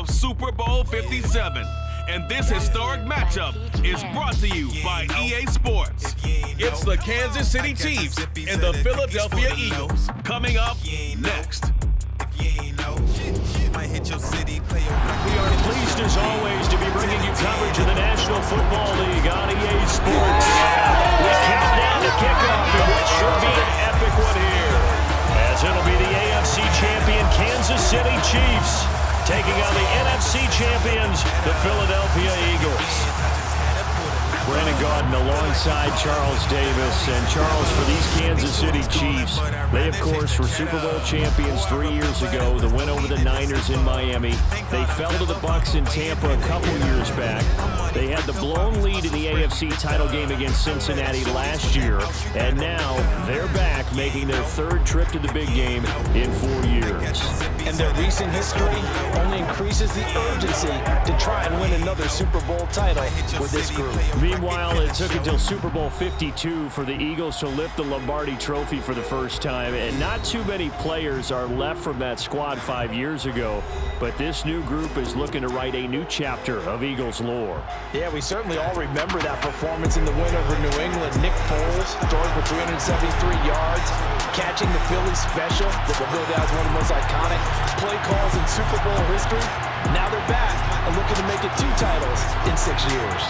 of Super Bowl 57. And this historic matchup is brought to you by EA Sports. It's the Kansas City Chiefs and the Philadelphia Eagles coming up next. We are pleased as always to be bringing you coverage of the National Football League on EA Sports. We count down to kickoff in what should be an epic one here, as it'll be the AFC champion Kansas City Chiefs taking on the NFC champions, the Philadelphia Eagles. Brandon Gaudin alongside Charles Davis. And Charles, for these Kansas City Chiefs, they, of course, were Super Bowl champions 3 years ago. The win over the Niners in Miami. They fell to the Bucs in Tampa a couple years back. They had the blown lead in the AFC title game against Cincinnati last year. And now they're back, making their third trip to the big game in 4 years. And their recent history only increases the urgency to try and win another Super Bowl title with this group. Meanwhile, it took until Super Bowl 52 for the Eagles to lift the Lombardi Trophy for the first time, and not too many players are left from that squad 5 years ago, but this new group is looking to write a new chapter of Eagles lore. Yeah, we certainly all remember that performance in the win over New England. Nick Foles throwing for 373 yards, catching the Philly special that will go down as one of the most iconic play calls in Super Bowl history. Now they're back and looking to make it 2 titles in 6 years.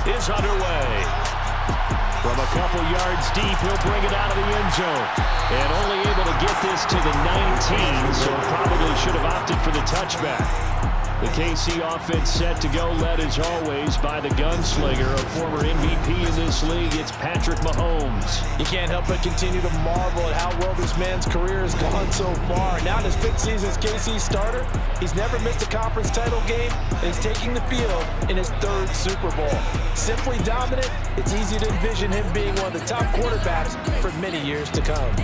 Is underway. From a couple yards deep, he'll bring it out of the end zone. And only able to get this to the 19, so probably should have opted for the touchback. The KC offense set to go, led as always by the gunslinger, a former MVP in this league. It's Patrick Mahomes. You can't help but continue to marvel at how well this man's career has gone so far. Now in his 5th season as KC starter, he's never missed a conference title game, and he's taking the field in his 3rd Super Bowl. Simply dominant, it's easy to envision him being one of the top quarterbacks for many years to come.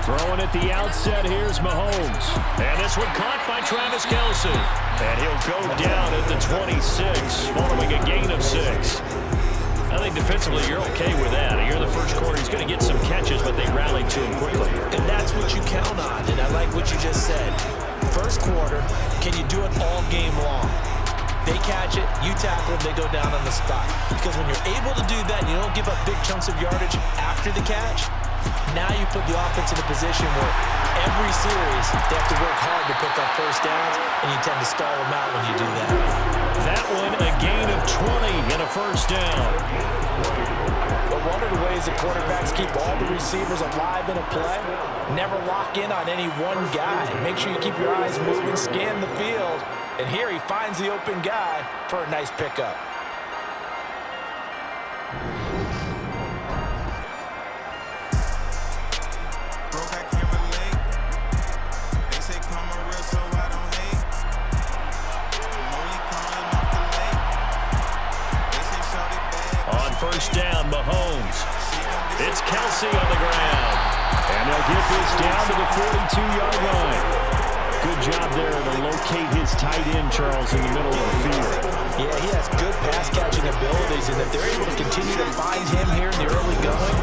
Throwing at the outset, here's Mahomes. And this one caught by Travis Kelce. And he'll go down at the 26, following a gain of 6. I think defensively you're okay with that. Here in the first quarter, he's going to get some catches, but they rallied to him quickly. And that's what you count on, and I like what you just said. First quarter, can you do it all game long? They catch it, you tackle them, they go down on the spot. Because when you're able to do that and you don't give up big chunks of yardage after the catch, now you put the offense in a position where every series they have to work hard to pick up first downs, and you tend to stall them out when you do that. That one, a gain of 20 and a first down. But one of the ways that quarterbacks keep all the receivers alive in a play, never lock in on any one guy. Make sure you keep your eyes moving, scan the field, and here he finds the open guy for a nice pickup. First down, Mahomes. It's Kelce on the ground. And they'll get this down to the 42-yard line. Good job there to locate his tight end, Charles, in the middle of the field. Yeah, he has good pass-catching abilities, and if they're able to continue to find him here in the early going,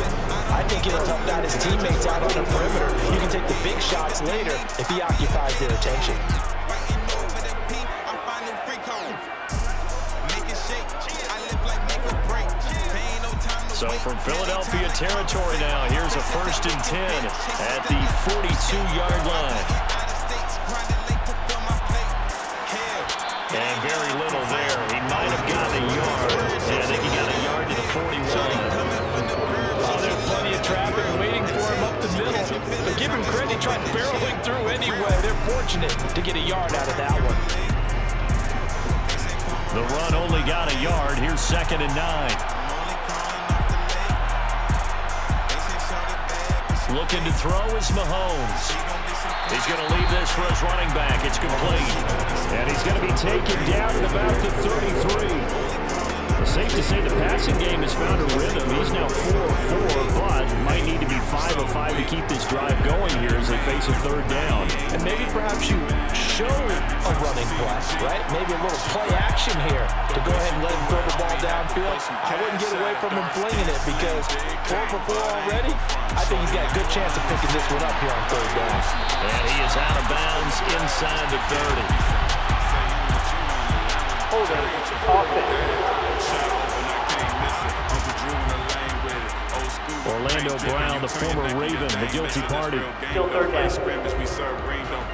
I think it'll help out his teammates out on the perimeter. You can take the big shots later if he occupies their attention. So from Philadelphia territory now, here's a 1st and 10 at the 42-yard line. And very little there. He might have gotten a yard. to get a yard out of that one. The run only got a yard. Here's 2nd and 9. Looking to throw is Mahomes. He's going to leave this for his running back. It's complete. And he's going to be taken down at about the 33. It's safe to say the passing game has found a rhythm. He's now 4-4, but might need to be 5 of 5 to keep this drive going here as they face a 3rd down. And maybe perhaps you show a running play, right? Maybe a little play action here to go ahead and let him throw the ball downfield. I wouldn't get away from him flinging it because 4 for 4 already. I think he's got a good chance of picking this one up here on 3rd down. And he is out of bounds inside the 30. Orlando Brown, the former Raven, the guilty party. Still 3rd down.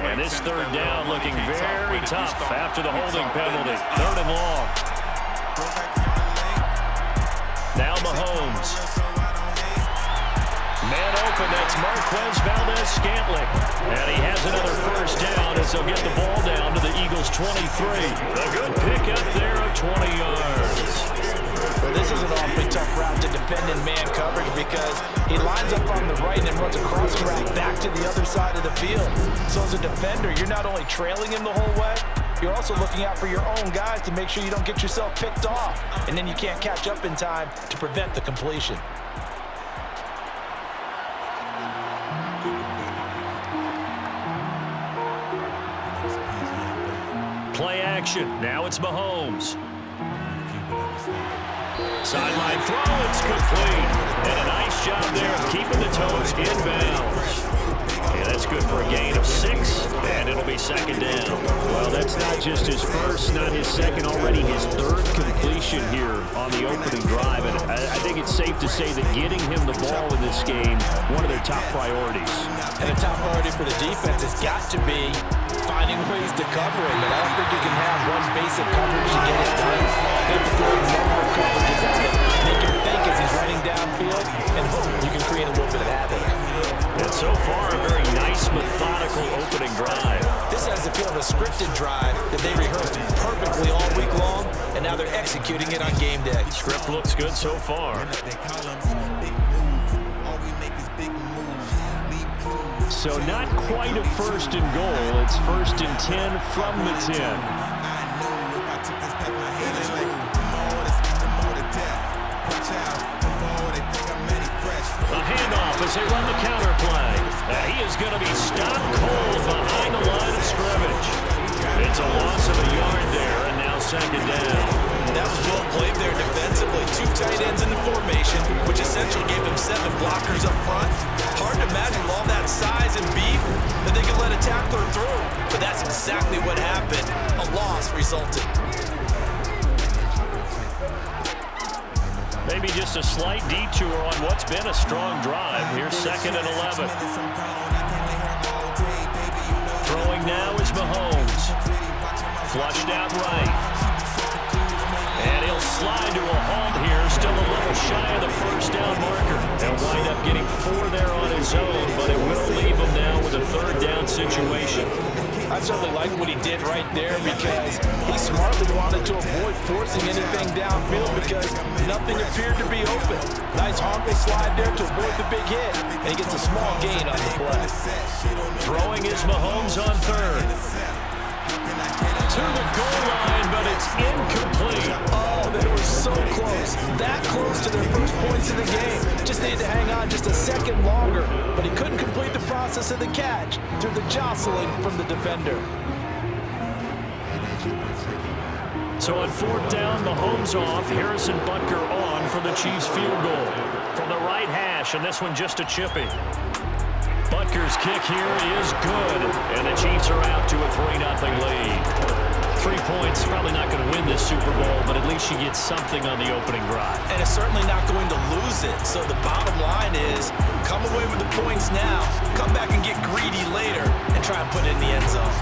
And this 3rd down looking very tough after the holding penalty. 3rd and long. Now Mahomes. Man open, that's Marquez Valdez-Scantling. And he has another 1st down as he'll get the ball down to the Eagles' 23. A good pick up there of 20 yards. Well, this is an awfully tough route to defend in man coverage because he lines up on the right and runs a crossing route back to the other side of the field. So as a defender, you're not only trailing him the whole way, you're also looking out for your own guys to make sure you don't get yourself picked off. And then you can't catch up in time to prevent the completion. Play action. Now it's Mahomes. Sideline throw, it's complete. And a nice job there of keeping the toes inbounds. Yeah, that's good for a gain of 6, and it'll be 2nd down. Well, that's not just his first, not his second, already his 3rd completion here on the opening drive. And I think it's safe to say that getting him the ball in this game, one of their top priorities. And the top priority for the defense has got to be finding ways to cover him. And I don't think you can have one basic coverage to get it done. You have to throw a number of coverages at it, make him think as he's running downfield, and hope you can create a little bit of havoc. And so far, a very nice, methodical opening drive. This has the feel of a scripted drive that they rehearsed perfectly all week long, and now they're executing it on game day. Script looks good so far. So not quite a 1st and goal. It's 1st and 10 from the 10. A handoff as they run the counter play. He is going to be stopped cold behind the line of scrimmage. It's a loss of a yard there, and now 2nd down. That was well played there defensively. 2 tight ends in the formation, which essentially gave them 7 blockers up front. Hard to imagine with all that size and beef that they could let a tackler through. But that's exactly what happened. A loss resulted. Maybe just a slight detour on what's been a strong drive. Here's 2nd and 11. Throwing now is Mahomes. Flushed out right. And he'll slide to a halt here. Still a little shy of the 1st down marker. They'll wind up getting 4 there on his own, but it will leave him now with a 3rd down situation. I certainly like what he did right there because he smartly wanted to avoid forcing anything downfield because nothing appeared to be open. Nice harmful slide there to avoid the big hit, and he gets a small gain on the play. Throwing is Mahomes on 3rd. To the goal line, but it's incomplete. Oh, they were so close. That close to their first points in the game. Just needed to hang on just a second longer, but he couldn't complete the process of the catch through the jostling from the defender. So on 4th down, Mahomes off, Harrison Butker on for the Chiefs field goal. From the right hash, and this one just a chippy. Butker's kick here is good, and the Chiefs are out to a 3-0 lead. 3 points, probably not going to win this Super Bowl, but at least she gets something on the opening drive. And it's certainly not going to lose it. So the bottom line is, come away with the points now, come back and get greedy later, and try and put it in the end zone.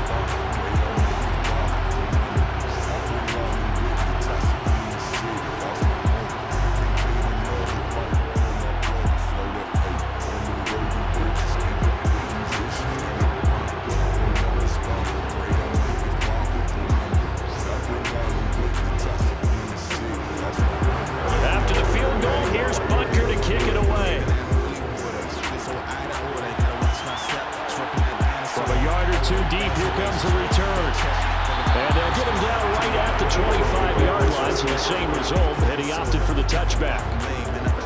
So the same result, and he opted for the touchback.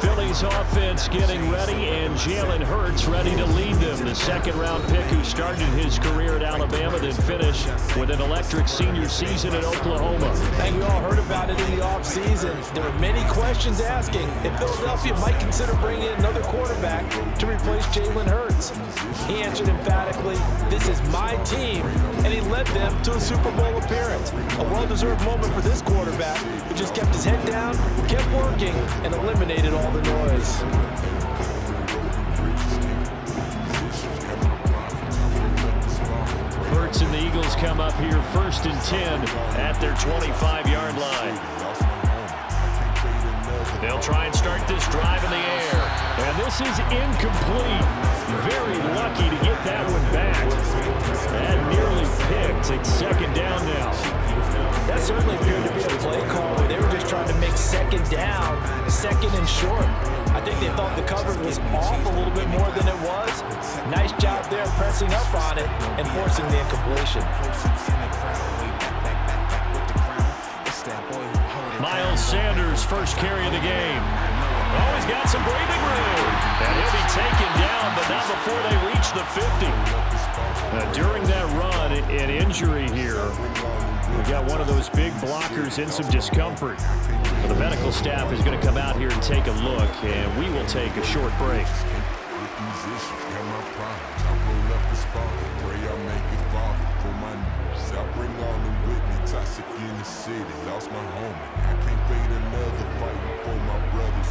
Philly's offense getting ready, and Jalen Hurts ready to lead them. The second-round pick who started his career at Alabama, then finished with an electric senior season at Oklahoma. And we all heard about it in the offseason. There were many questions asking if Philadelphia might consider bringing in another quarterback to replace Jalen Hurts. He answered emphatically, "This is my team," and he led them to a Super Bowl appearance. A well-deserved moment for this quarterback, who just kept his head down, kept working, and eliminated all the noise. Hurts and the Eagles come up here 1st and 10 at their 25-yard line. They'll try and start this drive in the air. And this is incomplete. Very lucky to get that one back. That nearly picked. It's second down now. That certainly appeared to be a play call where they were just trying to make second down, second and short. I think they thought the coverage was off a little bit more than it was. Nice job there pressing up on it and forcing the incompletion. Miles Sanders, first carry of the game. Oh, he's got some breathing room. And he'll be taken down, but not before they reach the 50. During that run, an injury here. We got one of those big blockers in some discomfort. Well, the medical staff is going to come out here and take a look, and we will take a short break. Lost my homie. I can't fade another fight for my brothers.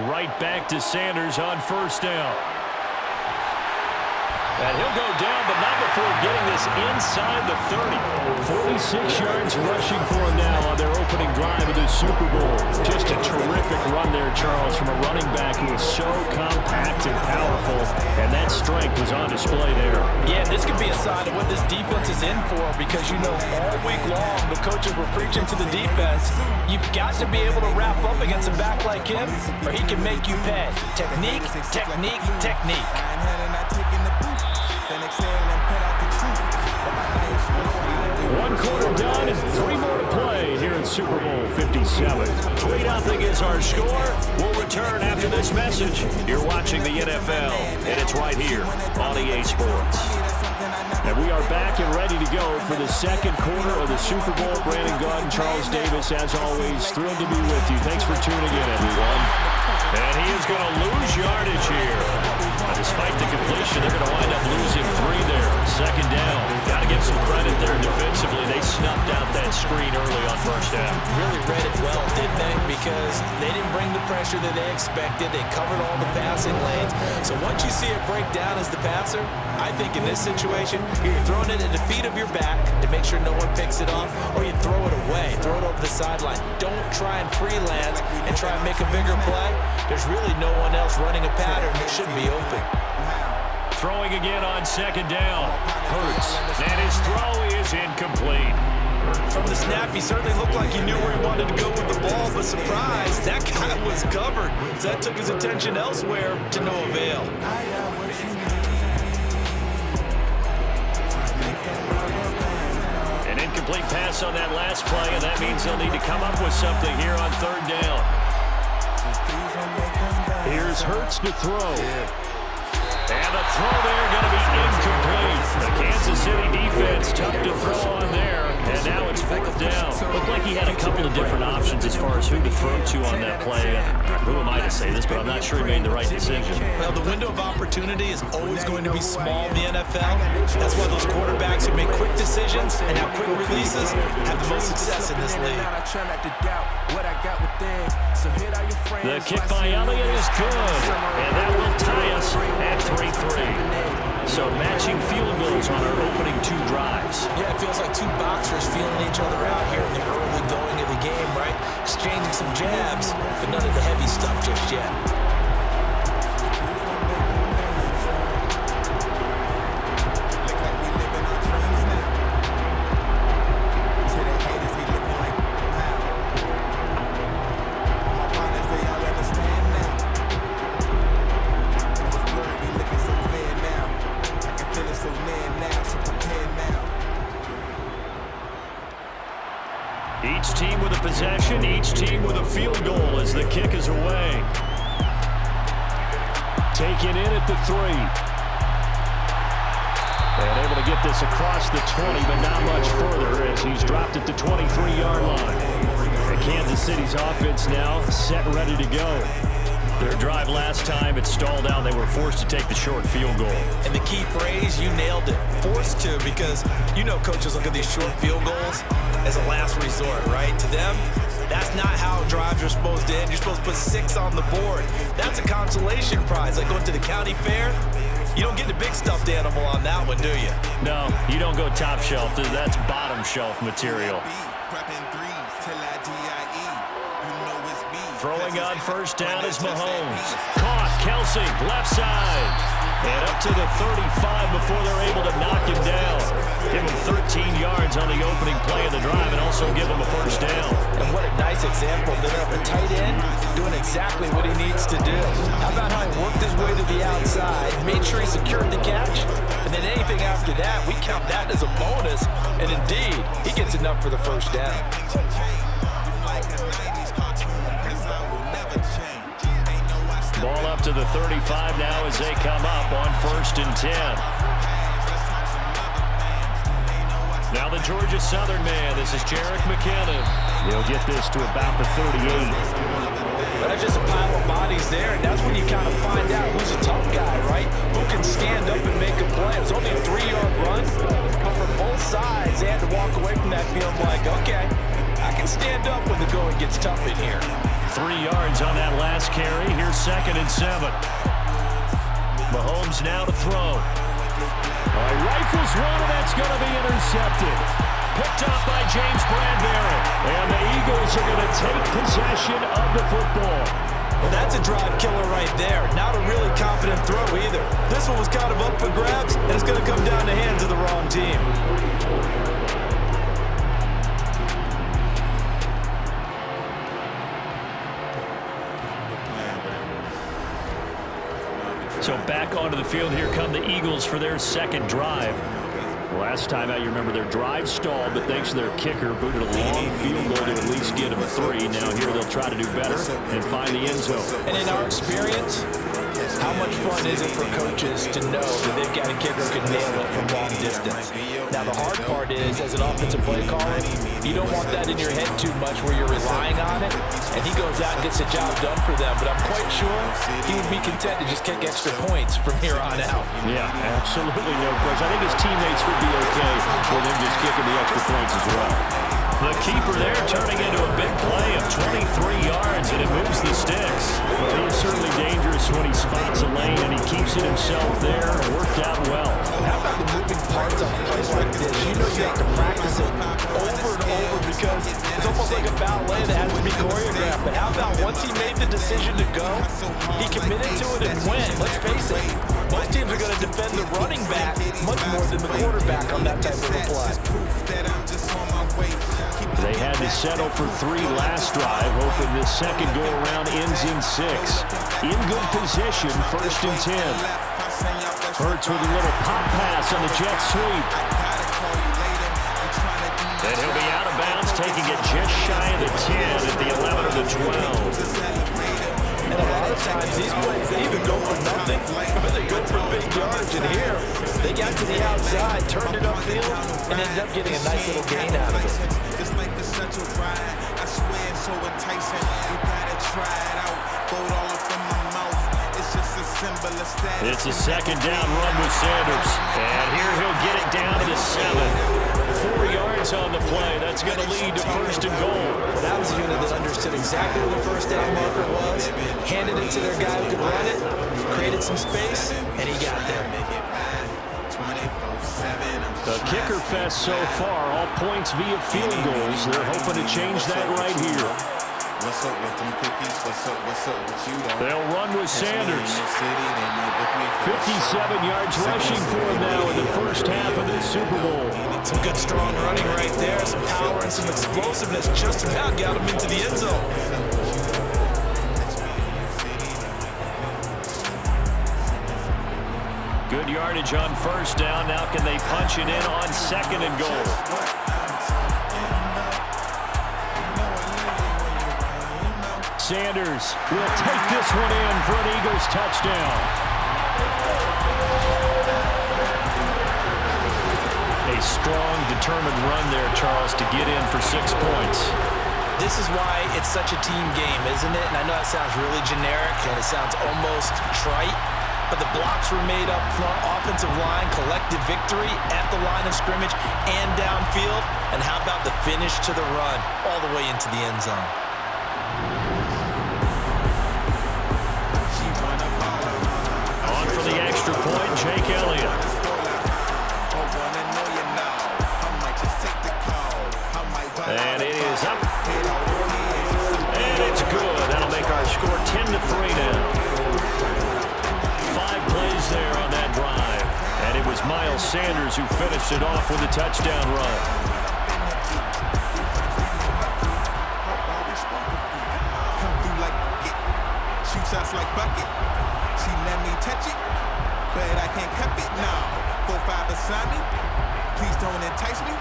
Right back to Sanders on first down. And he'll go down, but not before getting this inside the 30. 46 yards rushing for him now on their opening drive of the Super Bowl. Just a terrific run there, Charles, from a running back who is so compact and powerful, and that strength was on display there. Yeah, this could be a sign of what this defense is in for, because you know all week long the coaches were preaching to the defense, you've got to be able to wrap up against a back like him, or he can make you pay. Technique, technique, technique. One quarter done and 3 more to play here in Super Bowl 57. 3-0 is our score. We'll return after this message. You're watching the NFL, and it's right here on EA Sports. And we are back and ready to go for the second quarter of the Super Bowl. Brandon Gaudin, Charles Davis, as always, thrilled to be with you. Thanks for tuning in, everyone. And he is going to lose yardage here. Despite the completion, they're going to wind up losing 3 there. Second down. Got to give some credit there defensively. They snuffed out that screen early on first down. Really read it well, didn't they? Because they didn't bring the pressure that they expected. They covered all the passing lanes. So once you see it break down as the passer, I think in this situation, you're throwing it at the feet of your back to make sure no one picks it off, or you throw it away, throw it over the sideline. Don't try and freelance and try and make a bigger play. There's really no one else running a pattern that should be open. Throwing again on second down. Hurts. And his throw is incomplete. From the snap, he certainly looked like he knew where he wanted to go with the ball, but surprise, that guy was covered. So that took his attention elsewhere to no avail. An incomplete pass on that last play, and that means they'll need to come up with something here on third down. Here's Hurts to throw. And the throw there going to be incomplete. The Kansas City defense tough to throw on there. And now it's fourth down. Looked like he had a couple of different options as far as who to throw to on that play. Who am I to say this, but I'm not sure he made the right decision. Well, the window of opportunity is always going to be small in the NFL. That's why those quarterbacks who make quick decisions and have quick releases have the most success in this league. The kick by Elliott is good, and that will tie us at 3-3. So matching field goals on our opening 2 drives. Yeah, it feels like 2 boxers feeling each other out here in the early going of the game, right? Exchanging some jabs, but none of the heavy stuff just yet. Each team with a possession, each team with a field goal as the kick is away. Taken in at the 3. And able to get this across the 20, but not much further as he's dropped at the 23-yard line. And Kansas City's offense now set and ready to go. Their drive last time, it stalled out. They were forced to take the short field goal. And the key phrase, you nailed it. Forced to, because you know coaches look at these short field goals as a last resort, right? To them, that's not how drives are supposed to end. You're supposed to put 6 on the board. That's a consolation prize. Like going to the county fair, you don't get the big stuffed animal on that one, do you? No, you don't go top shelf. That's bottom shelf material. Throwing on first down is Mahomes. Caught, Kelsey, left side. And up to the 35 before they're able to knock him down. Give him 13 yards on the opening play of the drive and also give him a first down. And what a nice example there of a tight end doing exactly what he needs to do. How about how he worked his way to the outside, made sure he secured the catch, and then anything after that, we count that as a bonus. And indeed, he gets enough for the first down. Ball up to the 35 now as they come up on 1st and 10. Now the Georgia Southern man. This is Jerick McKinnon. He'll get this to about the 38. That's just a pile of bodies there, and that's when you kind of find out who's a tough guy, right? Who can stand up and make a play. It was only a 3-yard run, but for both sides, they had to walk away from that field like, okay, I can stand up when the going gets tough in here. 3 yards on that last carry. Here's 2nd and 7. Mahomes now to throw. Rifles one, and that's going to be intercepted. Picked up by James Bradbury. And the Eagles are going to take possession of the football. Well, that's a drive killer right there. Not a really confident throw either. This one was kind of up for grabs, and it's going to come down the hands of the wrong team. So back onto the field, here come the Eagles for their 2nd drive. Last time out, you remember their drive stalled, but thanks to their kicker, booted a long field goal to at least get them 3. Now here they'll try to do better and find the end zone. And in our experience, how much fun is it for coaches to know that they've got a kicker who can nail it from long distance? Now the hard part is, as an offensive play caller, you don't want that in your head too much where you're relying on it, and he goes out and gets the job done for them. But I'm quite sure he would be content to just kick extra points from here on out. Yeah, absolutely no question. I think his teammates would be okay with him just kicking the extra points as well. The keeper there turning into a big play of 23 yards, and it moves the sticks. Well, he's certainly dangerous when he spots a lane, and he keeps it himself there. Worked out well. How about the moving parts on a place like this? You know you have to practice it over and over because it's almost like a ballet that has to be choreographed. But how about once he made the decision to go, he committed to it and went. Let's face it, most teams are going to defend the running back much more than the quarterback on that type of a play. They had to settle for 3 last drive, hoping this second go-around ends in 6. In good position, 1st and 10. Hurts with a little pop pass on the jet sweep. And he'll be out of bounds, taking it just shy of the 10 at the 11 or the 12. And a lot of times these plays, they even go for nothing, but they go for big yardage. And here, they got to the outside, turned it upfield, and ended up getting a nice little gain out of it. It's like the central drive. I swear it's so enticing. You gotta try it out. Gold all up in my mouth. It's just a symbol of status. It's a 2nd down run with Sanders. And here he'll get it down to the 7. 4 yards on the play. That's going to lead to 1st and goal. That was a unit that understood exactly where the first down marker was, handed it to their guy who could run it, created some space, and he got there. The kicker fest so far, all points via field goals. They're hoping to change that right here. What's up with them cookies? What's up with you, though? They'll run with Sanders. 57 yards rushing for him now in the first half of this Super Bowl. Some good strong running right there, some power and some explosiveness just about got him into the end zone. Good yardage on 1st down. Now can they punch it in on 2nd and goal? Sanders will take this one in for an Eagles touchdown. A strong, determined run there, Charles, to get in for 6 points. This is why it's such a team game, isn't it? And I know that sounds really generic and it sounds almost trite, but the blocks were made up front, offensive line, collective victory at the line of scrimmage and downfield. And how about the finish to the run all the way into the end zone? On for the extra point, Jake Elliott. And it is up. And it's good. That'll make our score 10-3 now. 5 plays there on that drive. And it was Miles Sanders who finished it off with a touchdown run. Come through like it. Shoot shots like bucket. She let me touch it, but I can't cup it now. 4-5 beside me. Please don't entice me.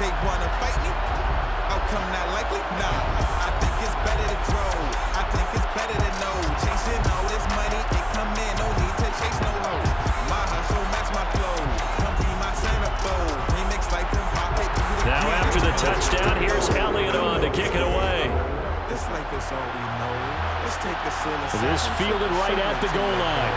They wanna fight me. Outcome not likely. Nah. I think it's better to grow. I think it's better to know. Chasing all this money, it come in. No need to chase no hoe. My hustle match my flow. Come be my centerfold. Remix life and pop it. Now after the touchdown, here's Elliott on to kick it away. This life is all we know. Let's take a This fielded right at the goal line.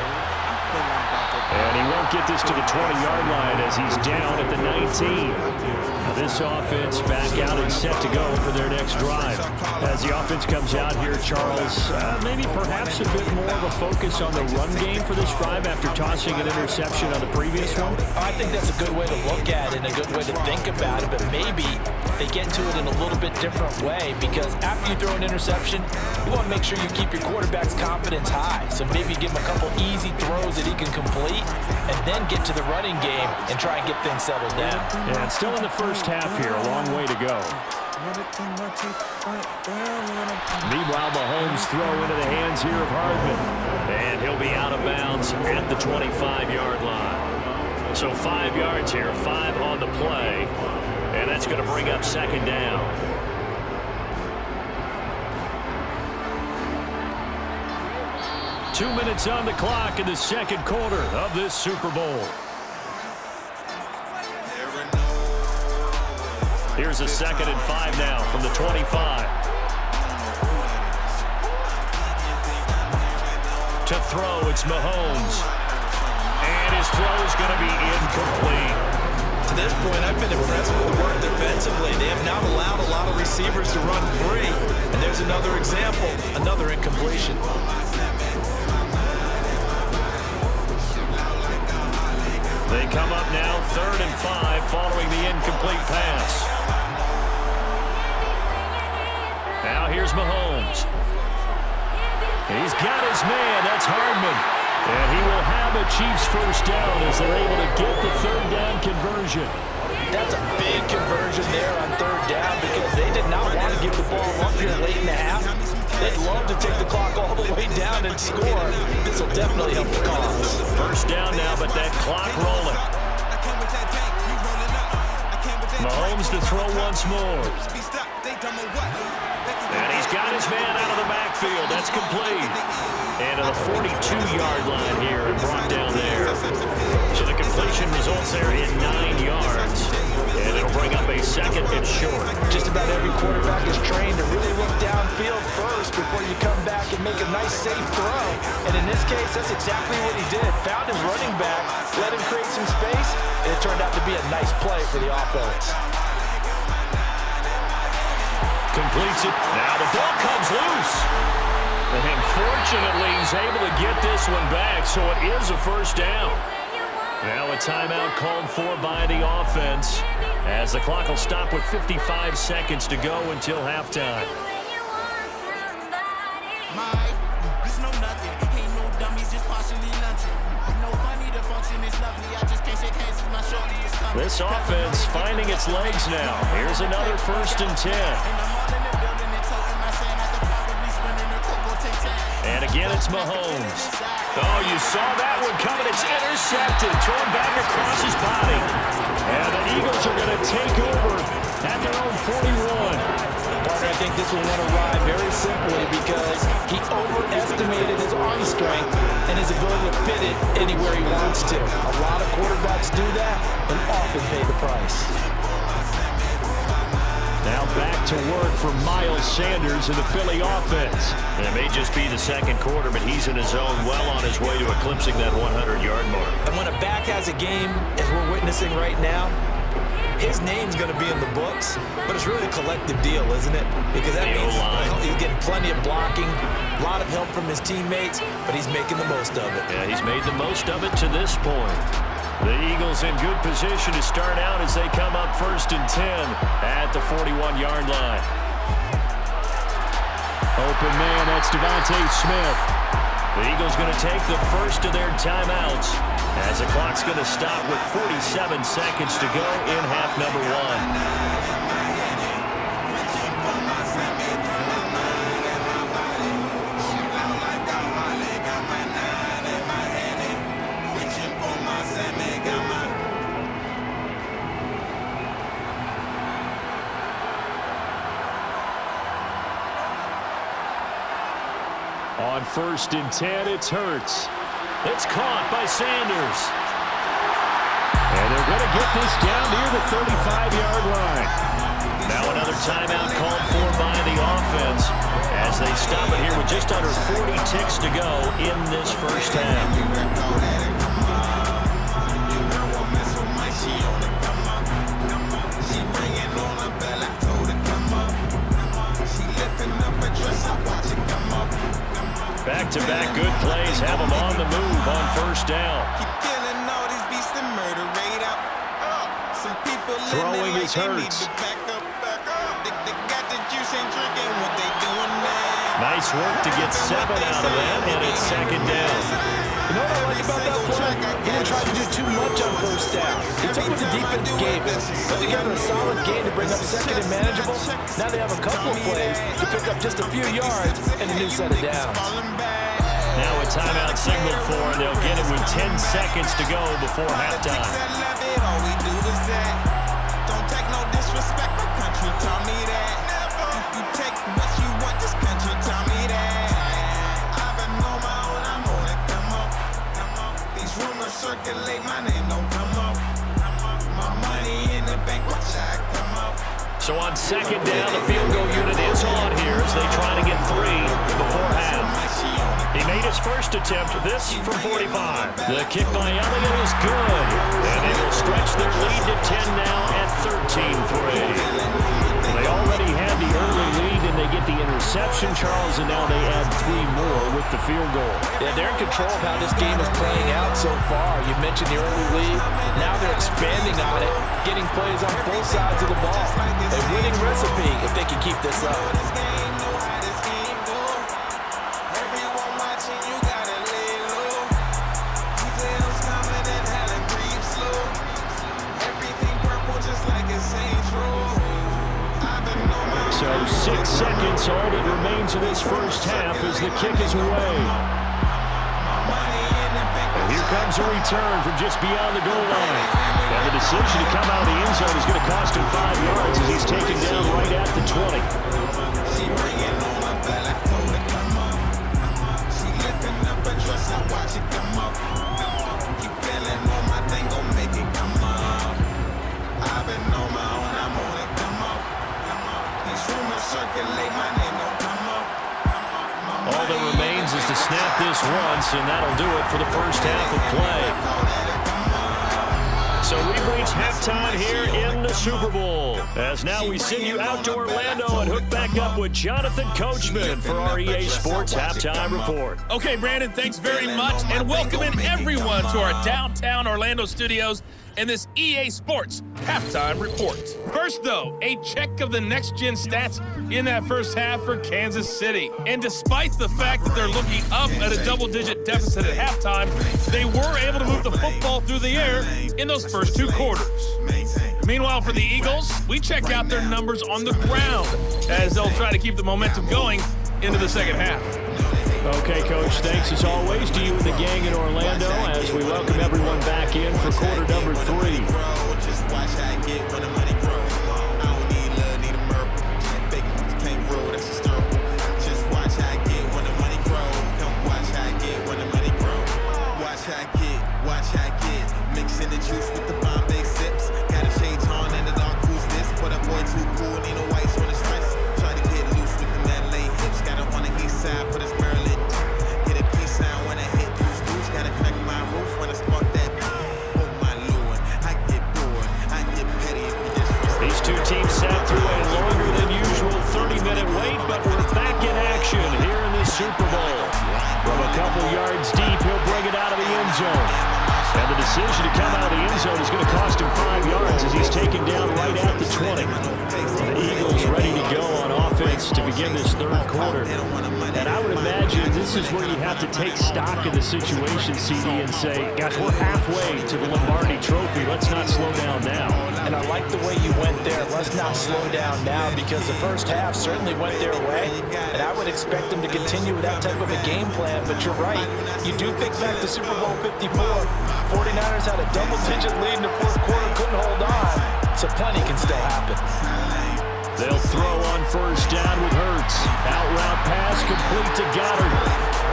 And he won't get this to the 20-yard line as he's down at the 19. Now this offense back out and set to go for their next drive. As the offense comes out here, Charles, maybe perhaps a bit more of a focus on the run game for this drive after tossing an interception on the previous one? I think that's a good way to look at it and a good way to think about it, but maybe they get to it in a little bit different way, because after you throw an interception, you want to make sure you keep your quarterback's confidence high. So maybe give him a couple easy throws that he can complete and then get to the running game and try and get things settled down. Yeah, it's still in the first half here, a long way to go. Meanwhile, Mahomes throw into the hands here of Hardman, and he'll be out of bounds at the 25-yard line. So 5 yards here, 5 on the play, and that's going to bring up second down. Two minutes on the clock in the second quarter of this Super Bowl. Here's a 2nd and 5 now from the 25. To throw, it's Mahomes. And his throw is going to be incomplete. To this point, I've been impressed with the work defensively. They have not allowed a lot of receivers to run free. And there's another example, another incompletion. They come up now 3rd and 5 following the incomplete pass. Now here's Mahomes. He's got his man. That's Hardman. And he will have a Chiefs first down as they're able to get the 3rd down conversion. That's a big conversion there on 3rd down because they did not want to give the ball up here late in the half. They'd love to take the clock all the way down and score. This will definitely help the cause. First down now, but that clock rolling. Mahomes to throw once more. And he's got his man out of the backfield. That's complete. And to the 42-yard line here and brought down there. So the completion results there in 9 yards. And it'll bring up a 2nd and short. Just about every quarterback is trained to really look downfield first before you come back and make a nice, safe throw. And in this case, that's exactly what he did. Found his running back, let him create some space, and it turned out to be a nice play for the offense. Completes it. Now the ball comes loose. And fortunately, he's able to get this one back, so it is a first down. Now a timeout called for by the offense as the clock will stop with 55 seconds to go until halftime. This offense finding its legs now. Here's another 1st and 10. And again, it's Mahomes. Oh, you saw that one coming. It's intercepted. Thrown back across his body. And the Eagles are going to take over at their own 41. Partner, I think think this will want to ride very simply because he overestimated his arm strength and his ability to fit it anywhere he wants to. A lot of quarterbacks do that and often pay the price. Now back to work for Miles Sanders in the Philly offense. And it may just be the second quarter, but he's in his zone, well on his way to eclipsing that 100-yard mark. And when a back has a game, as we're witnessing right now, his name's going to be in the books, but it's really a collective deal, isn't it? Because that means he's getting plenty of blocking, a lot of help from his teammates, but he's making the most of it. Yeah, he's made the most of it to this point. The Eagles in good position to start out as they come up 1st and 10 at the 41-yard line. Open man, that's Devontae Smith. The Eagles going to take the first of their timeouts as the clock's going to stop with 47 seconds to go in half number 1. On 1st and 10, it's Hurts. It's caught by Sanders. And they're going to get this down near the 35-yard line. Now another timeout called for by the offense as they stop it here with just under 40 ticks to go in this first half. Back-to-back good plays have them on the move on 1st down. Throwing is Hurts. Nice work to get 7 out of that, and it's 2nd down. You know what I like about that play? He didn't try to do too much on 1st down. He took what the defense gave him, put together a solid game to bring up 2nd and manageable. Now they have a couple of plays to pick up just a few yards and a new set of downs. Now a timeout signaled for, and they'll get it with 10 seconds to go before halftime. All we do is that. Don't take no disrespect. My country taught me that. You take what you want. This country taught me that. I've been on my own. I'm on it. Come on. These rumors circulate. My name don't come up. My money in the bank. Watch I come up. So on 2nd down, the field goal unit is on here as they try to get 3 before half. He made his first attempt, this from 45. The kick by Elliott is good. And they will stretch their lead to 10 now at 13-3. They already had the early lead, and they get the interception, Charles, and now they add 3 more with the field goal. Yeah, they're in control of how this game is playing out so far. You mentioned the early lead. Now they're expanding on it, getting plays on both sides of the ball. A winning recipe if they can keep this up. So 6 seconds, all that remains of this first half as the kick is away. And here comes a return from just beyond the goal line. And the decision to come out of the end zone is going to cost him 5 yards as he's taken down right at the 20. All that remains is to snap this once, and that'll do it for the first half of play. So we've reached halftime here in the Super Bowl. As now we send you out to Orlando and hook back up with Jonathan Coachman for our EA Sports Halftime Report. Okay, Brandon, thanks very much, and welcome in everyone to our downtown Orlando studios and this EA Sports Halftime Report. First, though, a check of the next-gen stats in that first half for Kansas City. And despite the fact that they're looking up at a double-digit deficit at halftime, they were able to move the football through the air in those first 2 quarters. Meanwhile, for the Eagles, we check out their numbers on the ground as they'll try to keep the momentum going into the second half. Okay, Coach, thanks as always to you and the gang in Orlando as we welcome everyone back in for quarter number 3. These two teams sat through a longer than usual 30-minute wait, but we're back in action here in the Super Bowl. From a couple yards deep, he'll bring it out of the end zone. And the decision to come out of the end zone is going to cost him 5 yards as he's taken down right at the 20. The Eagles ready to go on offense to begin this third quarter. And I would imagine this is where you have to take stock of the situation, CD, and say, gosh, we're halfway to the Lombardi Trophy. Let's not slow down now. And I like the way you went there. Let's not slow down now, because the first half certainly went their way. And I would expect them to continue with that type of a game plan. But you're right. You do think back to Super Bowl 54. 49ers had a double-digit lead in the fourth quarter, couldn't hold on. So plenty can still happen. They'll throw on first down with Hurts. Out route pass complete to Goddard.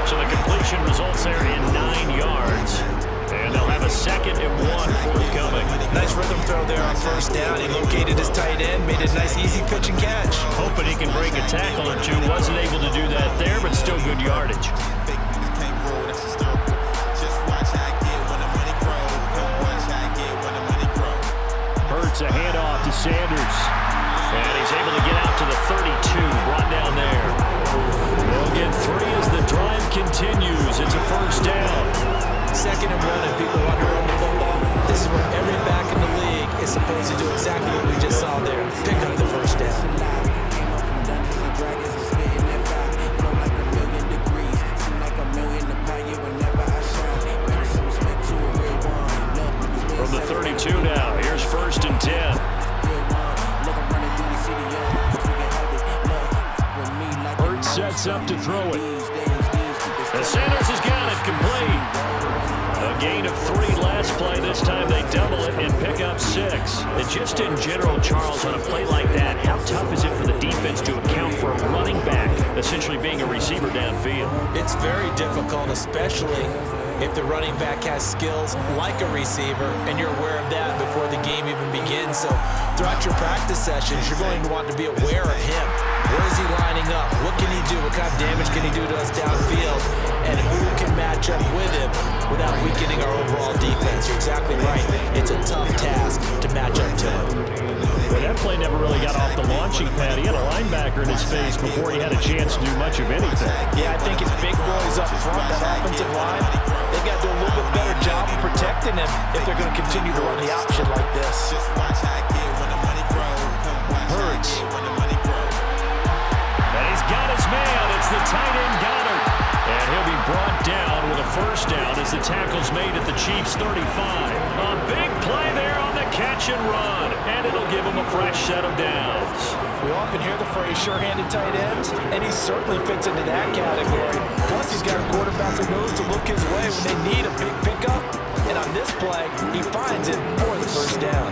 So the completion results there in 9 yards. And they'll have a 2nd and 1 forthcoming. Nice rhythm throw there on first down. He located his tight end, made a nice easy pitch and catch. Hoping he can break a tackle or two. Wasn't able to do that there, but still good yardage. Hurts a handoff to Sanders. And he's able to get out to the 32, brought down there. They'll get 3 as the drive continues. It's a first down. 2nd and 1, and people want to run the football. This is where every back in the league is supposed to do exactly what we just saw there. Pick up the first down. From the 32 now, here's 1st and 10. Hurts sets up to throw it. And Sanders has got it complete. A gain of 3 last play. This time they double it and pick up 6. And just in general, Charles, on a play like that, how tough is it for the defense to account for a running back essentially being a receiver downfield? It's very difficult, especially if the running back has skills like a receiver, and you're aware of that before the game even begins. So throughout your practice sessions, you're going to want to be aware of him. Where is he lining up? What can he do? What kind of damage can he do to us downfield? And who can match up with him without weakening our overall defense? You're exactly right. It's a tough task to match up to him. Well, that play never really got off the launching pad. He had a linebacker in his face before he had a chance to do much of anything. Yeah, I think his big boys up front, that offensive line, they've got to do a little bit better job of protecting him if they're going to continue to run the option like this. Hurts. And he's got his man. It's the tight end Goddard. And he'll be brought down with a first down as the tackle's made at the Chiefs' 35. A big play there on the catch and run. And it'll give him a fresh set of downs. We often hear the phrase sure-handed tight ends, and he certainly fits into that category. Plus, he's got a quarterback who knows to look his way when they need a big pickup. And on this play, he finds it for the first down.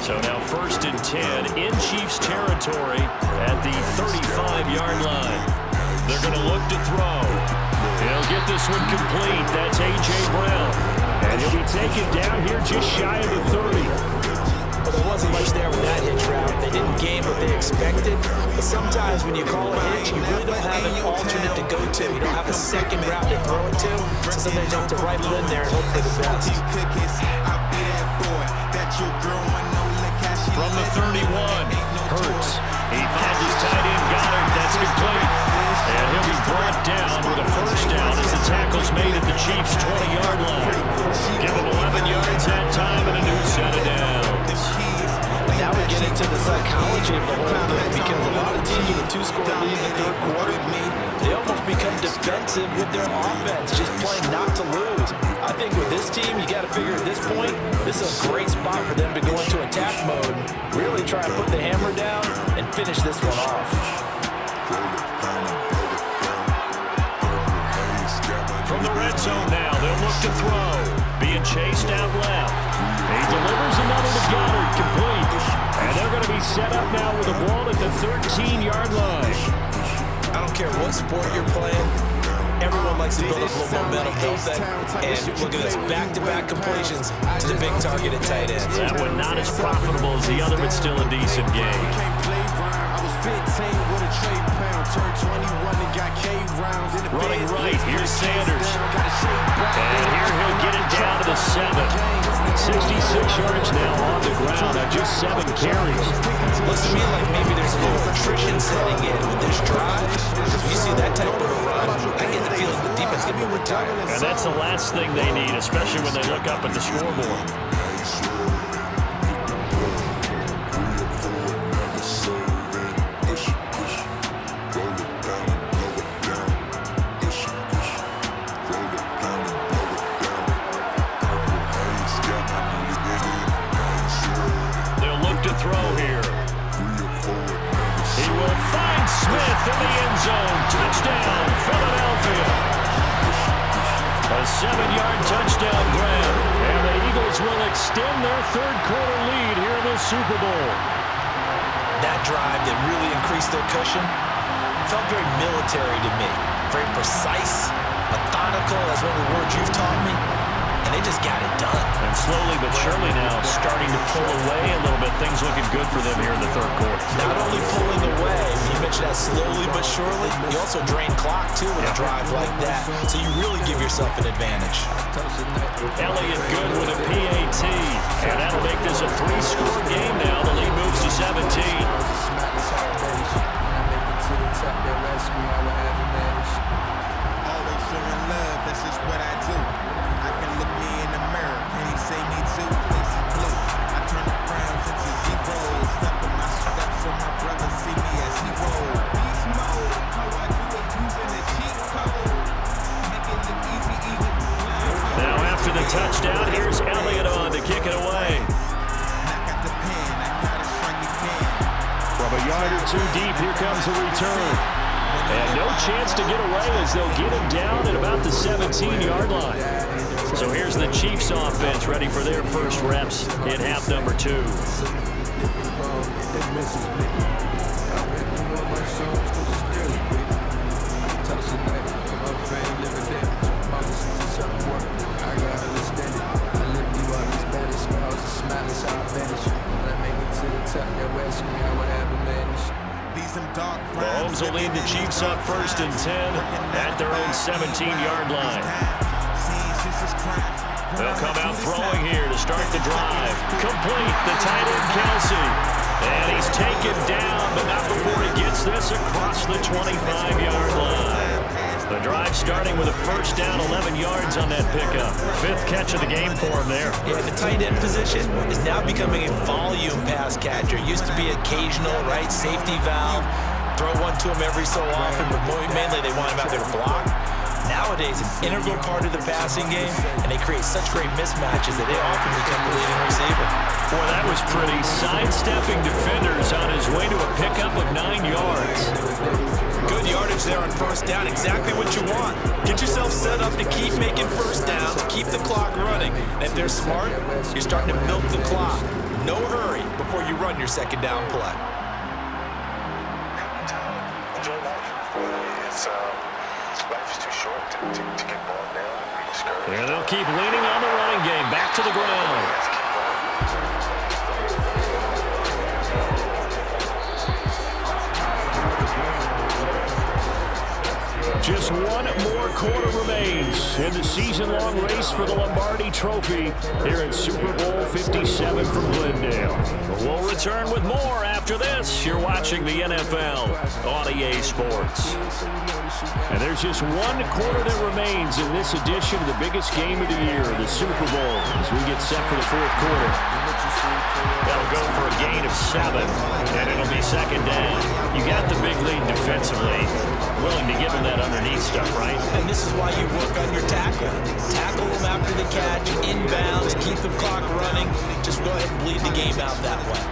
So now 1st and 10 in Chiefs territory at the 35-yard line. They're going to look to throw. He'll get this one complete. That's A.J. Brown. And he'll be taken down here just shy of the 30. Well, there wasn't much there with that hitch route. They didn't gain what they expected. But sometimes when you call a hitch, you really don't have an alternate to go to. You don't have a second route to throw it to. So sometimes you have to rifle in there and hope for the best. From the 31, Hurts. He finds his tight end Goddard. That's complete. And he'll be brought down with a first down as the tackle's made at the Chiefs' 20-yard line. Give him 11 yards that time and a new set of downs. Now we get into the psychology of the whole thing, because a lot of teams with a 2-score lead in the third quarter, they almost become defensive with their offense, just playing not to lose. I think with this team, you got to figure at this point, this is a great spot for them to go into attack mode, really try to put the hammer down and finish this one off. From the red zone now, they'll look to throw. Being chased out left. He delivers another to Goddard, complete. And they're going to be set up now with the ball at the 13-yard line. I don't care what sport you're playing. Everyone likes to build up a little momentum, don't they? And look at this, back-to-back completions to the big targeted tight ends. That one not as profitable as the other, but still a decent game. 15 with a trade pound. Turned 21 and got K rounds. Running right, here's Sanders. And here he'll get it down to the 7. 66 yards now on the ground on just 7 carries. Looks to me like maybe there's a little attrition setting in with this drive. If you see that type of a run, I get the feeling the defense can be retired. And that's the last thing they need, especially when they look up at the scoreboard. Smith in the end zone. Touchdown, Philadelphia. A 7-yard touchdown grab. And the Eagles will extend their third-quarter lead here in the Super Bowl. That drive that really increased their cushion felt very military to me. Very precise, methodical, as one of the words you've taught me. And they just got it done. And slowly but surely now starting to pull away a little bit. Things looking good for them here in the third quarter. Not only pulling away, you mentioned that slowly but surely, you also drain clock too with a drive like that. So you really give yourself an advantage. Elliott good with a PAT. And that'll make this a 3-score game now. The lead moves to 17. Always showing love, that's just what I do. I can look me in the mirror, can he say me too? Face is blue, I turn the frowns into zeros. Stepping my steps so my brothers see me as heroes. Beast mode, how I do it using a cheat code. Make it look easy, even now after the touchdown, here's Elliott on to kick it away. Knock out the pen, I got it strike again. From a yard or two deep, here comes the return. And no chance to get away as they'll get him down at about the 17-yard line. So here's the Chiefs offense ready for their first reps in half number 2. Mahomes will lead the Chiefs up 1st and 10 at their own 17-yard line. They'll come out throwing here to start the drive. Complete, the tight end Kelsey. And he's taken down, but not before he gets this across the 25-yard line. The drive starting with a first down, 11 yards on that pickup. 5th catch of the game for him there. Yeah, the tight end position is now becoming a volume pass catcher. Used to be occasional, right, safety valve. Throw one to him every so often, but mainly they want him out there to block. Nowadays, an integral part of the passing game, and they create such great mismatches that they often become the leading receiver. Boy, that was pretty. Sidestepping defenders on his way to a pickup of 9 yards. Good yardage there on first down, exactly what you want. Get yourself set up to keep making first downs, keep the clock running. And if they're smart, you're starting to milk the clock. No hurry before you run your second down play. Enjoy life. Life is too short to get bogged down and be discouraged. And they'll keep leaning on the running game. Back to the ground. Just one more quarter remains in the season-long race for the Lombardi Trophy here in Super Bowl 57 from Glendale. We'll return with more after this. You're watching the NFL on EA Sports. And there's just one quarter that remains in this edition of the biggest game of the year, the Super Bowl, as we get set for the 4th quarter. That'll go for a gain of 7, and it'll be second down. You got the big lead defensively, willing to give him that underneath stuff, right? And this is why you work on your tackle. Tackle them after the catch, inbounds, keep the clock running. Just go ahead and bleed the game out that way.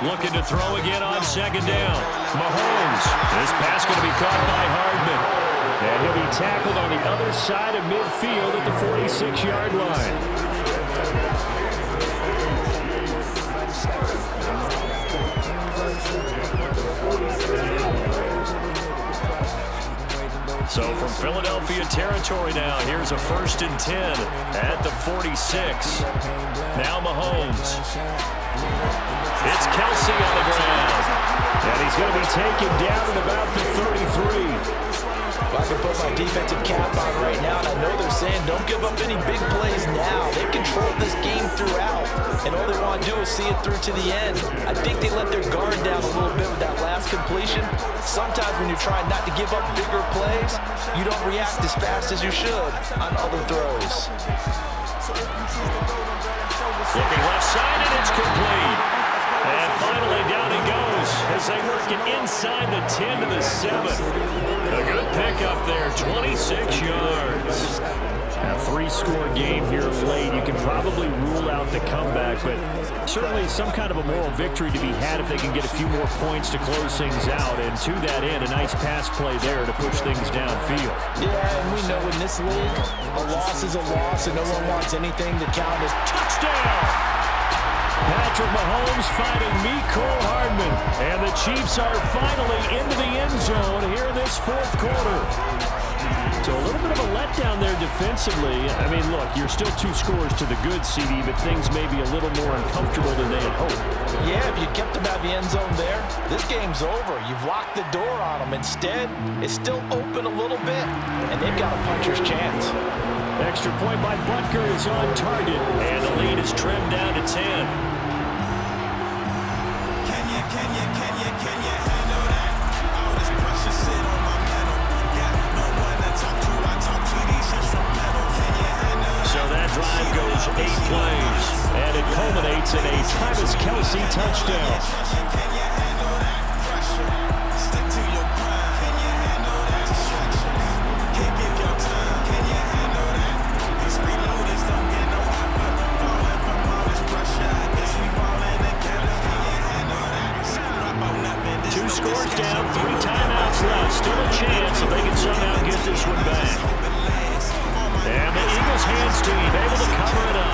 Looking to throw again on second down. Mahomes. This pass going to be caught by Hardman. And he'll be tackled on the other side of midfield at the 46-yard line. So from Philadelphia territory now, here's a 1st and 10 at the 46. Now Mahomes. It's Kelsey on the ground. And he's going to be taken down at about the 33. Well, I can put my defensive cap on right now, and I know they're saying don't give up any big plays now. They've controlled this game throughout, and all they want to do is see it through to the end. I think they let their guard down a little bit with that last completion. Sometimes when you're trying not to give up bigger plays, you don't react as fast as you should on other throws. Looking left side, and it's complete. And finally down he goes as they work it inside the 10 to the 7. A good pickup there, 26 yards. A 3-score game here late. You can probably rule out the comeback, but certainly some kind of a moral victory to be had if they can get a few more points to close things out. And to that end, a nice pass play there to push things downfield. Yeah, and we know in this league, a loss is a loss, and no one wants anything to count as touchdown. Patrick Mahomes finding Mecole Hardman. And the Chiefs are finally into the end zone here in this 4th quarter. So a little bit of a letdown there defensively. I mean, look, you're still 2 scores to the good, CD, but things may be a little more uncomfortable than they had hoped. Yeah, if you kept them out of the end zone there, this game's over. You've locked the door on them. Instead, it's still open a little bit, and they've got a puncher's chance. Extra point by Butker is on target, and the lead is trimmed down to 10. Can you handle that? All this pressure sit on my mental. Got no one to talk to. I talk to these instrumentals. Can you handle that? So that drive goes 8 plays, and it culminates in a Travis Kelce touchdown. Can you handle that pressure? Stick to your grind. Can you handle that distraction? Can't give your time. Can you handle that? These freeloaders don't get no effort. Falling from all this pressure. I guess we falling together. Can you handle that? 2 scores down, 3 timeouts left. Still a chance if they can somehow get this one back. And the Eagles' hands team able to cover it up.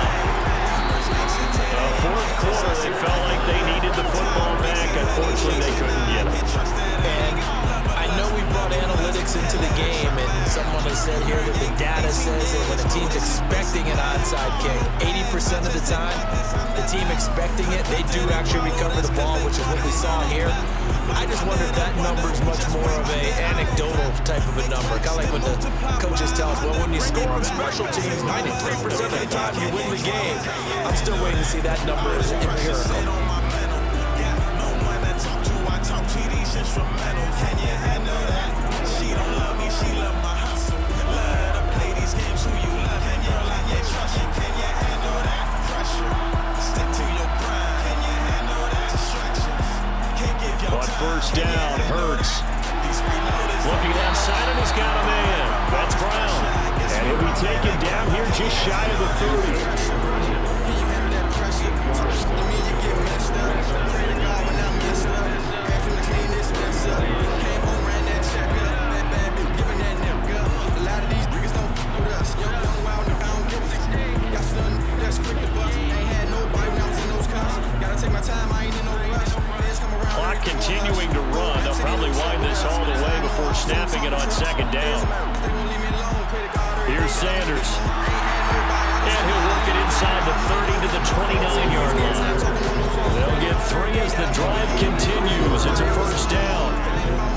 The 4th quarter, they felt like they needed the football back. Unfortunately, they couldn't get it. And I know we brought analytics into the game, and someone has said here that the data says that when a team's expecting an onside kick, 80% of the time, the team expecting it, they do actually recover the ball, which is what we saw here. I just wonder if that number is much more of a anecdotal type of a number. Kind of like when the coaches tell us, well, when you score on special teams, 93% of the time you win the game. I'm still waiting to see that number as empirical. Talk to these instrumentals. Can you handle that? She don't love me, she love my hustle. Love to play these games, who you love and you're like, yeah, trust you. Can you handle that pressure? Stick to your grind. Can you handle that distractions? Can't give your on 1st down, Hurts. Looking left side, and he's got a man. That's Brown. And he'll be taken down here just shy of the 30. Clock continuing to run. They'll probably wind this all the way before snapping it on 2nd down. Here's Sanders. And he'll work it inside the 30 to the 29-yard line. They'll get 3 as the drive continues. It's a 1st down.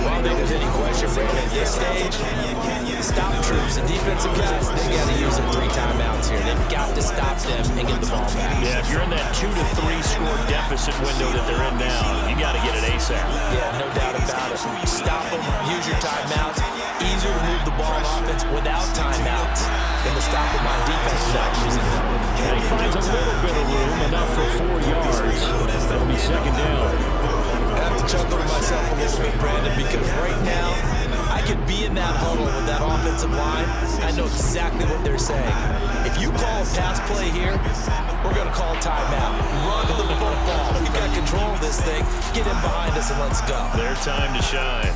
Well, I don't think there's any question, Brandon. At this stage, the stop troops, the defensive guys, they've got to use their 3 timeouts here. They've got to stop them and get the ball back. Yeah, if you're in that 2 to 3 score deficit window that they're in now, you got to get it ASAP. Yeah, no doubt about it. Stop them, use your timeouts. Easier to move the ball on offense without timeouts than to stop them on defense without using them. And he finds a little bit of room, enough for 4 yards. That'll be 2nd down. I have to chuckle to myself a little bit, Brandon, because right now, I could be in that huddle with that offensive line. I know exactly what they're saying. If you call a pass play here, we're going to call a timeout. Run the football. We've got control of this thing. Get in behind us and let's go. Their time to shine.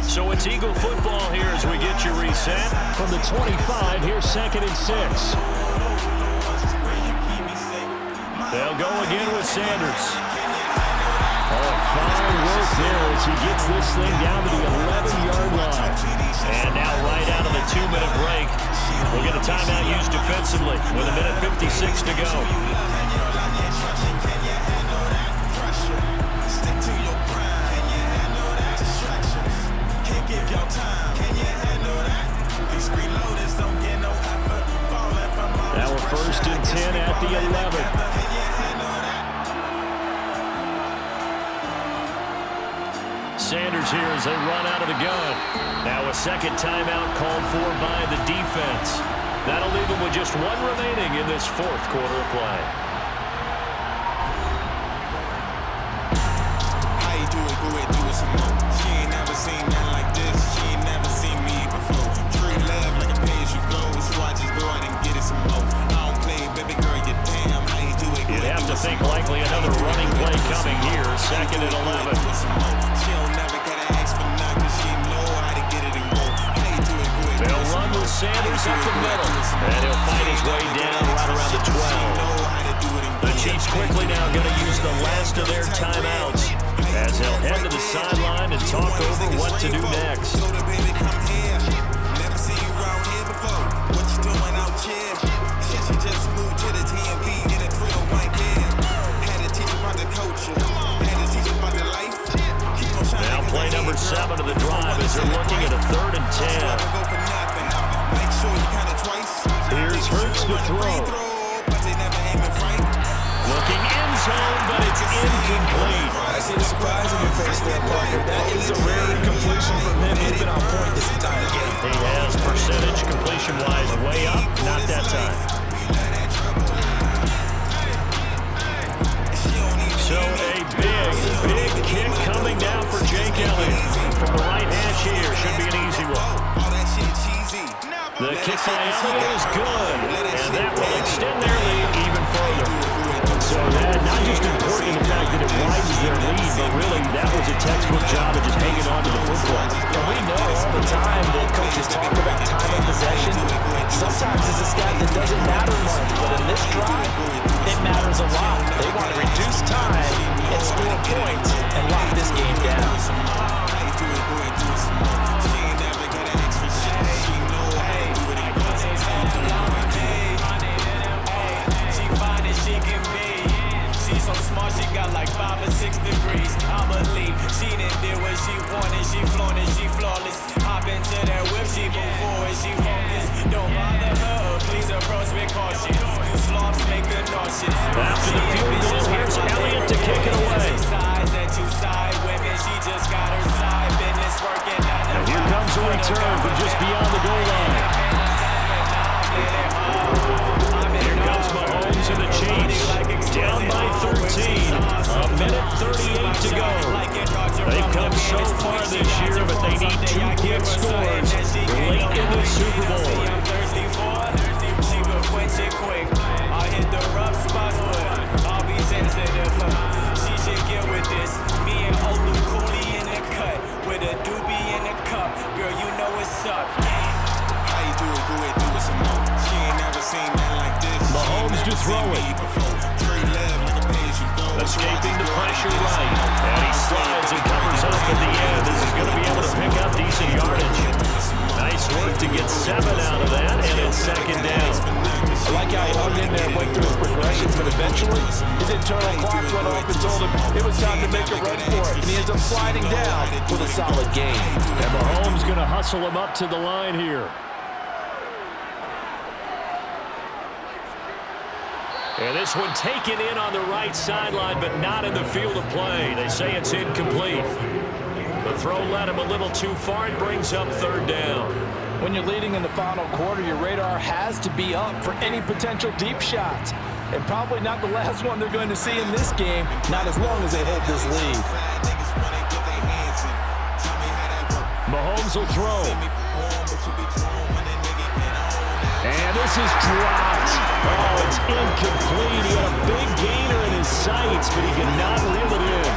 So it's Eagle football here as we get you reset. From the 25, here's 2nd and 6. They'll go again with Sanders. Oh, fine work work there as he gets this thing down to the 11-yard line. And now right out of the 2-minute break, we'll get a timeout used defensively with 1:56 to go. Now we're 1st and 10 at the 11. Sanders here as they run out of the gun. Now a second timeout called for by the defense. That'll leave them with just 1 remaining in this 4th quarter of play. How you do it? Go ahead, do it some more. She ain't never seen nothing like this. She ain't never seen me before. Treat love like a pay as you go. So I just go out and get it some more. I don't play, baby girl, you damn. How you do it? You'd have to think likely another running play coming here. 2nd and 11. She don't never gotta ask for nothing. She know how to get it and go. How you do it? Go ahead. They'll run with Sanders up the middle. And he'll fight his way down right around the 12. The Chiefs quickly now going to use the last of their timeouts as they'll head to the sideline and talk over what to do next. Never seen you around here before. What you doing out here? Shit, you just moved to the TMB in a 301 gear. Had to teach about the culture. Had to teach about the life. Now play number 7 of the drive as they're looking at a 3rd and 10. Here's Hurts to throw. Looking end zone, but it's incomplete. I see the surprise on your face there, Parker. That is a rare incompletion from him. He's been on point this entire game. He has percentage completion-wise way up. Not that time. So a big kick coming down for Jake Elliott. From the right hash here. Should be an easy one. The kick by Elliott is good. And that will extend their lead even further. So that not just important in the fact that it widens their lead, but really that was a textbook job of just hanging on to the football. And we know all the time that coaches talk about time of possession. Sometimes it's a stat that doesn't matter much, but in this drive, it matters a lot. They want to reduce time and score points and lock this game down. So smart, she got like 5 or 6 degrees. I believe she done did what she wanted. She flaunted, she flawless. Hop into that whip, she move forward, she focused. Don't bother her, please approach with caution. You slobs make her nauseous. After the field goal, here's Elliott to kick it away. Sides and 2 side women, she just got her side business working. And here comes a return from just beyond the goal line. Here comes Mahomes and the Chiefs. Down by 13. 1:38 to go. They've come so far this year, but they need 2 quick scores late in the Super Bowl. I'm thirsty for she could quench it quick. I'll hit the rough spots, but I'll be sensitive. She should get with this. Me and Olu Cooley in the cut with a doobie in the cup. Girl, you know what's up. How you do it? Go ahead, do it some more. She ain't never seen nothing like this. Mahomes to throw it. Escaping the pressure right. And he slides and covers up at the end. This is going to be able to pick up decent yardage. Nice work to get 7 out of that, and it's 2nd down. I like how he hung in there and went through his progressions, but eventually his internal clock went off and told him it was time to make a run for it. And he ends up sliding down with a solid gain. And Mahomes going to hustle him up to the line here. And this one taken in on the right sideline, but not in the field of play. They say it's incomplete. The throw led him a little too far. It brings up 3rd down. When you're leading in the final quarter, your radar has to be up for any potential deep shots. And probably not the last one they're going to see in this game, not as long as they hold this lead. Mahomes will throw. And this is dropped. Oh, it's incomplete. He had a big gainer in his sights, but he could not reel it in.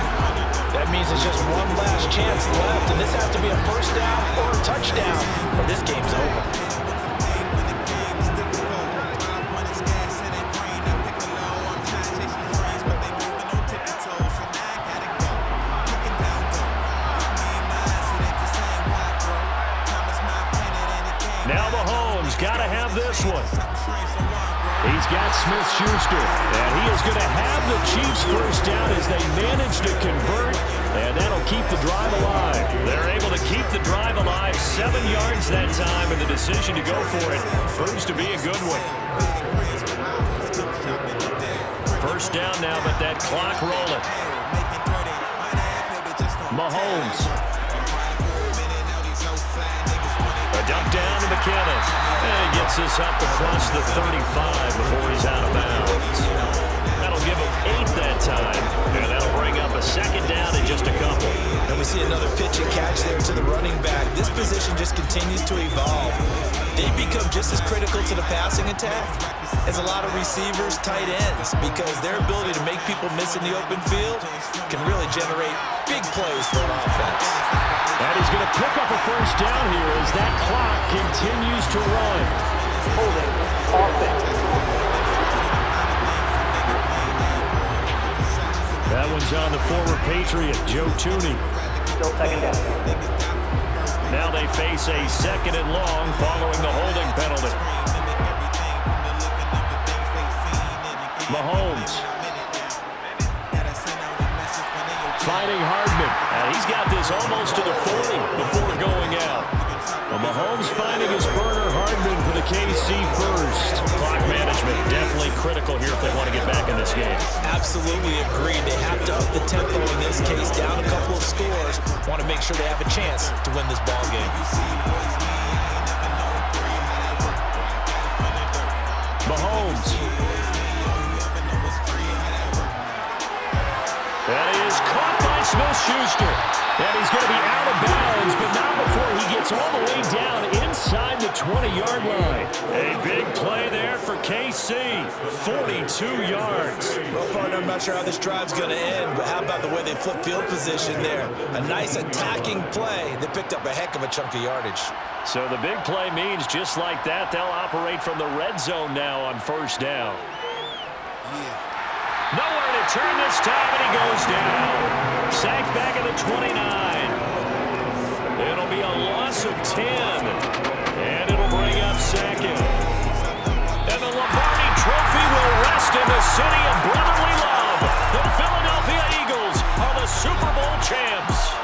That means it's just one last chance left, and this has to be a 1st down or a touchdown, or this game's over. got to have this one. He's got Smith-Schuster, and he is going to have the Chiefs first down as they manage to convert, and that'll keep the drive alive. They're able to keep the drive alive, 7 yards that time, and the decision to go for it proves to be a good one. First down now, but that clock rolling. Mahomes. A dump down to McKinnon. And he gets this up across the 35 before he's out of bounds. That'll give him 8 that time. And that'll bring up a second down in just a couple. And we see another pitch and catch there to the running back. This position just continues to evolve. They become just as critical to the passing attack as a lot of receivers, tight ends, because their ability to make people miss in the open field can really generate big plays for an offense. And he's going to pick up a first down here as that clock continues to run. Holding offense. That one's on the former Patriot, Joe Tooney. Still second down. Now they face a second and long following the holding penalty. Mahomes. Finding Hardman. And he's got this almost to the 40 before going out. Well, Mahomes finding his burner, Hardman for the KC first. Clock management definitely critical here if they want to get back in this game. Absolutely agreed. They have to up the tempo in this case, down a couple of scores. Want to make sure they have a chance to win this ball game. Mahomes. That is caught by Smith-Schuster. And he's going to be out of bounds, but not before he gets all the way down inside the 20-yard line. A big play there for KC. 42 yards. Well, partner, I'm not sure how this drive's going to end, but how about the way they flip field position there? A nice attacking play. They picked up a heck of a chunk of yardage. So the big play means just like that, they'll operate from the red zone now on first down. Nowhere to turn this time, and he goes down. Sacked back at the 29. It'll be a loss of 10. And it'll bring up second. And the Lombardi Trophy will rest in the city of brotherly love. The Philadelphia Eagles are the Super Bowl champs.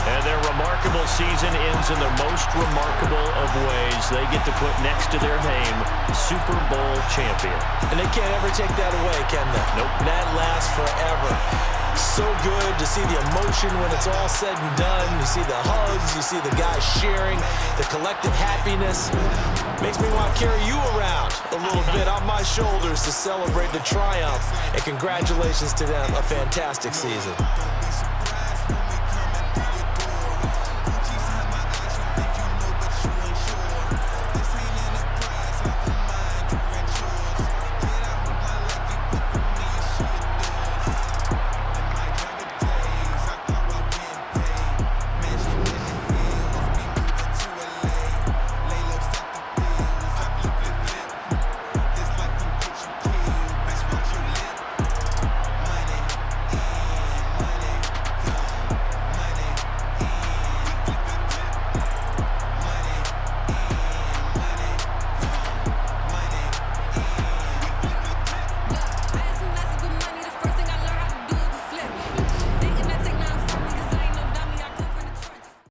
And their remarkable season ends in the most remarkable of ways. They get to put next to their name, Super Bowl champion. And they can't ever take that away, can they? Nope. That lasts forever. So good to see the emotion when it's all said and done. You see the hugs, you see the guys sharing, the collective happiness. Makes me want to carry you around a little bit on my shoulders to celebrate the triumph. And congratulations to them, a fantastic season.